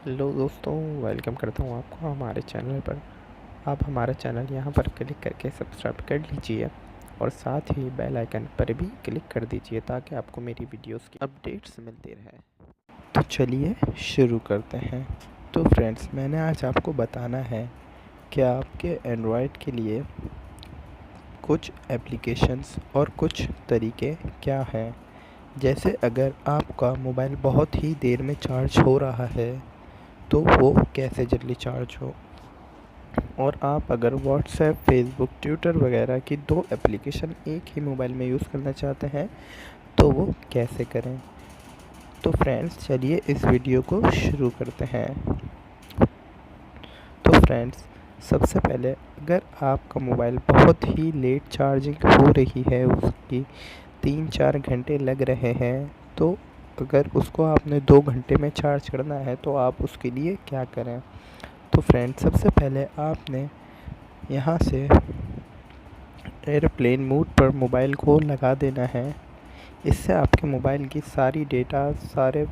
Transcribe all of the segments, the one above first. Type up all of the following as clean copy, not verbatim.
Hello दोस्तों, welcome करता हूँ आपको हमारे चैनल पर। आप हमारा चैनल यहाँ पर क्लिक करके सब्सक्राइब कर लीजिए और साथ ही बेल आइकन पर भी क्लिक कर दीजिए ताकि आपको मेरी वीडियोस की अपडेट्स मिलती रहे। तो चलिए शुरू करते हैं। तो फ्रेंड्स, मैंने आज आपको बताना है कि आपके एंड्रॉयड के लिए कुछ एप्लीकेशंस और कुछ तरीके क्या हैं। जैसे अगर आपका मोबाइल बहुत ही देर में चार्ज हो रहा है तो वो कैसे जल्दी चार्ज हो, और आप अगर व्हाट्सएप, फेसबुक, ट्विटर वगैरह की दो एप्लीकेशन एक ही मोबाइल में यूज़ करना चाहते हैं तो वो कैसे करें। तो फ्रेंड्स, चलिए इस वीडियो को शुरू करते हैं। तो फ्रेंड्स, सबसे पहले अगर आपका मोबाइल बहुत ही लेट चार्जिंग हो रही है, उसकी 3-4 घंटे लग रहे हैं, तो अगर उसको आपने 2 घंटे में चार्ज करना है तो आप उसके लिए क्या करें। तो फ्रेंड्स, सबसे पहले आपने यहाँ से एयरप्लेन मोड पर मोबाइल को लगा देना है। इससे आपके मोबाइल की सारी डेटा, सारे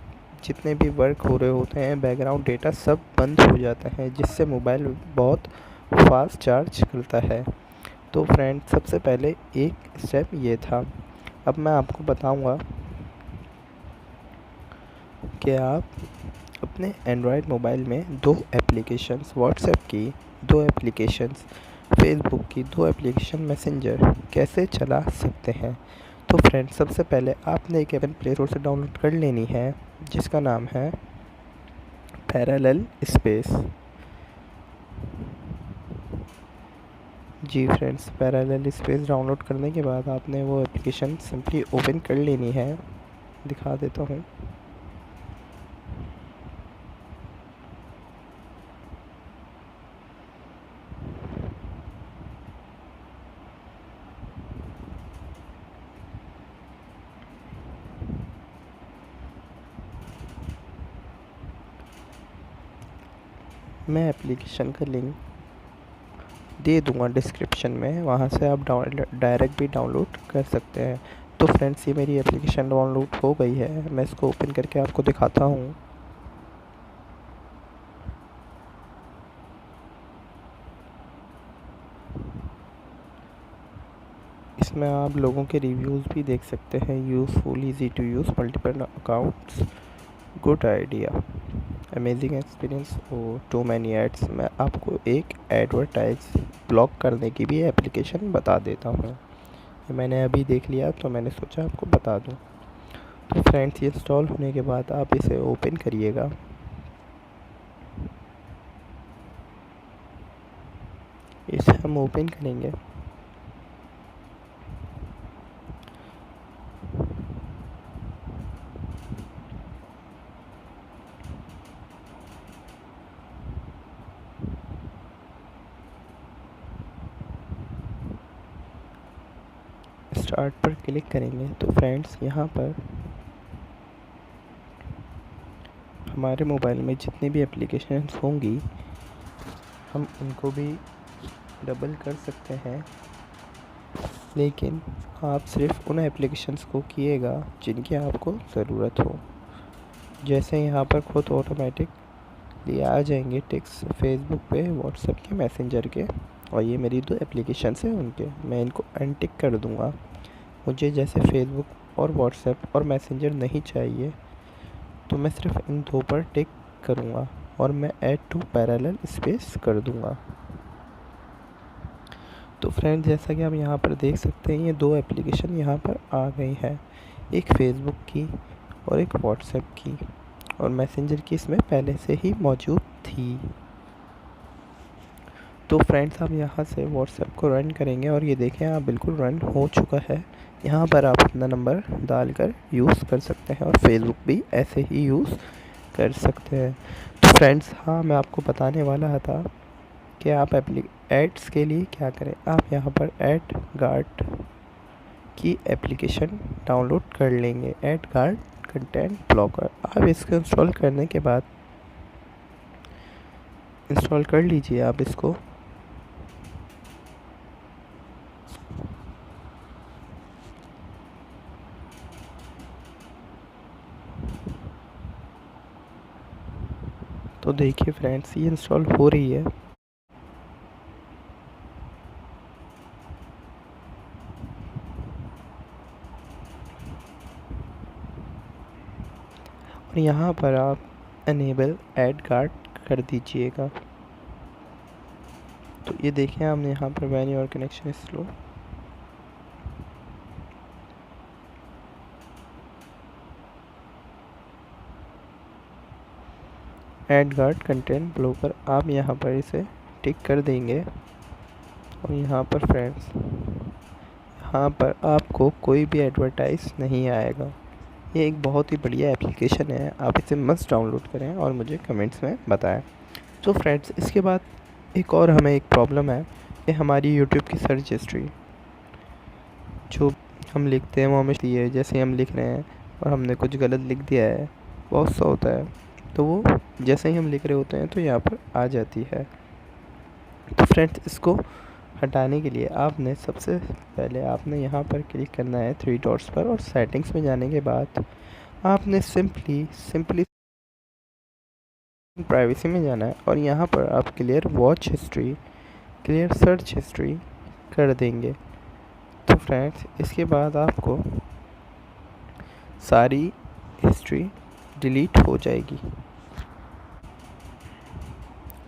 जितने भी वर्क हो रहे होते हैं, बैकग्राउंड डेटा सब बंद हो जाता है, जिससे मोबाइल बहुत फास्ट चार्ज करता है। तो फ्रेंड, सबसे पहले एक स्टेप ये था। अब मैं आपको बताऊंगा कि आप अपने एंड्रॉयड मोबाइल में दो एप्लीकेशंस, व्हाट्सएप की दो एप्लीकेशंस, फेसबुक की दो एप्लीकेशन, मैसेंजर कैसे चला सकते हैं। तो फ्रेंड्स, सबसे पहले आपने एक ऐप प्ले स्टोर से डाउनलोड कर लेनी है जिसका नाम है पैरेलल स्पेस। जी फ्रेंड्स, पैरेलल स्पेस डाउनलोड करने के बाद आपने वो एप्लीकेशन सिंपली ओपन कर लेनी है। दिखा देता हूँ। मैं एप्लीकेशन का लिंक दे दूँगा डिस्क्रिप्शन में, वहाँ से आप डायरेक्ट भी डाउनलोड कर सकते हैं। तो फ्रेंड्स, ये मेरी एप्लीकेशन डाउनलोड हो गई है। मैं इसको ओपन करके आपको दिखाता हूँ। इसमें आप लोगों के रिव्यूज़ भी देख सकते हैं। Useful, easy to use, multiple accounts, good idea, amazing experience और टू मैनी एड्स। मैं आपको एक एडवर्टाइज ब्लॉक करने की भी एप्लीकेशन बता देता हूँ। ये मैंने अभी देख लिया तो मैंने सोचा आपको बता दूँ। तो फ्रेंड्स, ये इंस्टॉल होने के बाद आप इसे ओपन करिएगा। इसे हम ओपन करेंगे। स्टार्ट पर क्लिक करेंगे तो फ्रेंड्स, यहाँ पर हमारे मोबाइल में जितनी भी एप्लीकेशंस होंगी हम उनको भी डबल कर सकते हैं, लेकिन आप सिर्फ उन एप्लीकेशंस को कीजिएगा जिनकी आपको ज़रूरत हो। जैसे यहाँ पर खुद ऑटोमेटिकली आ जाएंगे टिक्स फेसबुक पे, व्हाट्सएप के, मैसेंजर के, और ये मेरी दो एप्लीकेशंस हैं उनके। मैं इनको अनटिक कर दूँगा। मुझे जैसे फेसबुक और व्हाट्सएप और मैसेंजर नहीं चाहिए तो मैं सिर्फ इन दो पर टिक करूँगा और मैं ऐड टू पैरेलल स्पेस कर दूँगा। तो फ्रेंड्स, जैसा कि आप यहाँ पर देख सकते हैं, ये दो एप्लीकेशन यहाँ पर आ गई है, एक फेसबुक की और एक व्हाट्सएप की, और मैसेंजर की इसमें पहले से ही मौजूद थी। तो फ्रेंड्स, आप यहाँ से व्हाट्सएप को रन करेंगे और ये देखें, आप बिल्कुल रन हो चुका है। यहाँ पर आप अपना नंबर डालकर यूज़ कर सकते हैं और फेसबुक भी ऐसे ही यूज़ कर सकते हैं। तो फ्रेंड्स, हाँ, मैं आपको बताने वाला था कि आप एड्स के लिए क्या करें। आप यहाँ पर एड गार्ड की एप्लीकेशन डाउनलोड कर लेंगे, एड गार्ड कंटेंट ब्लॉकर। आप इसको इंस्टॉल करने के बाद, इंस्टॉल कर लीजिए आप इसको। तो देखिए फ्रेंड्स, ये इंस्टॉल हो रही है। और यहाँ पर आप एनेबल ऐड कार्ड कर दीजिएगा। तो ये देखें, हमने यहाँ पर when your connection is slow, add guard content blocker, आप यहाँ पर इसे टिक कर देंगे। और यहाँ पर फ्रेंड्स, यहाँ पर आपको कोई भी एडवर्टाइज नहीं आएगा। ये एक बहुत ही बढ़िया एप्लीकेशन है, आप इसे मस्ट डाउनलोड करें और मुझे कमेंट्स में बताएं। तो फ्रेंड्स, इसके बाद एक और हमें एक प्रॉब्लम है कि हमारी यूट्यूब की सर्च हिस्ट्री, जो हम लिखते हैं वो हमें है, जैसे हम लिख रहे हैं और हमने कुछ गलत लिख दिया है, बहुत सा होता है, तो वो जैसे ही हम लिख रहे होते हैं तो यहाँ पर आ जाती है। तो फ्रेंड्स, इसको हटाने के लिए आपने सबसे पहले आपने यहाँ पर क्लिक करना है 3 डॉट्स पर, और सेटिंग्स में जाने के बाद आपने सिंपली प्राइवेसी में जाना है और यहाँ पर आप clear watch history, clear search history कर देंगे। तो फ्रेंड्स, इसके बाद आपको सारी हिस्ट्री डिलीट हो जाएगी।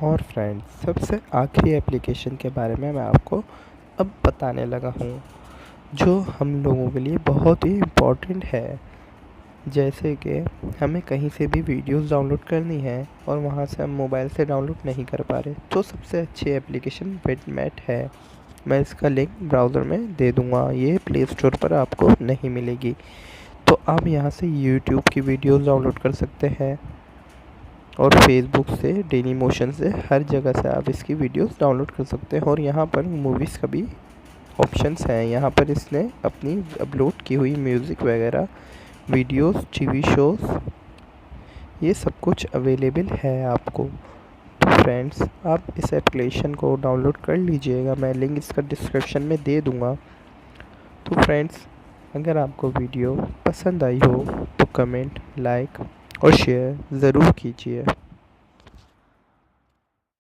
और फ्रेंड्स, सबसे आखिरी एप्लीकेशन के बारे में मैं आपको अब बताने लगा हूँ, जो हम लोगों के लिए बहुत ही इम्पोर्टेंट है। जैसे कि हमें कहीं से भी वीडियोस डाउनलोड करनी है और वहाँ से हम मोबाइल से डाउनलोड नहीं कर पा रहे, तो सबसे अच्छी एप्लीकेशन विडमेट है। मैं इसका लिंक ब्राउज़र में दे दूँगा, ये प्ले स्टोर पर आपको नहीं मिलेगी। तो आप यहाँ से यूट्यूब की वीडियोस डाउनलोड कर सकते हैं और फेसबुक से, डेली मोशन से, हर जगह से आप इसकी वीडियोस डाउनलोड कर सकते हैं। और यहाँ पर मूवीज़ का भी ऑप्शंस हैं। यहाँ पर इसने अपनी अपलोड की हुई म्यूज़िक वगैरह, वीडियोस, टीवी शोज़, ये सब कुछ अवेलेबल है आपको। तो फ्रेंड्स, आप इस एप्लीकेशन को डाउनलोड कर लीजिएगा, मैं लिंक इसका डिस्क्रिप्शन में दे दूँगा। तो फ्रेंड्स, अगर आपको वीडियो पसंद आई हो तो कमेंट, लाइक और शेयर ज़रूर कीजिए।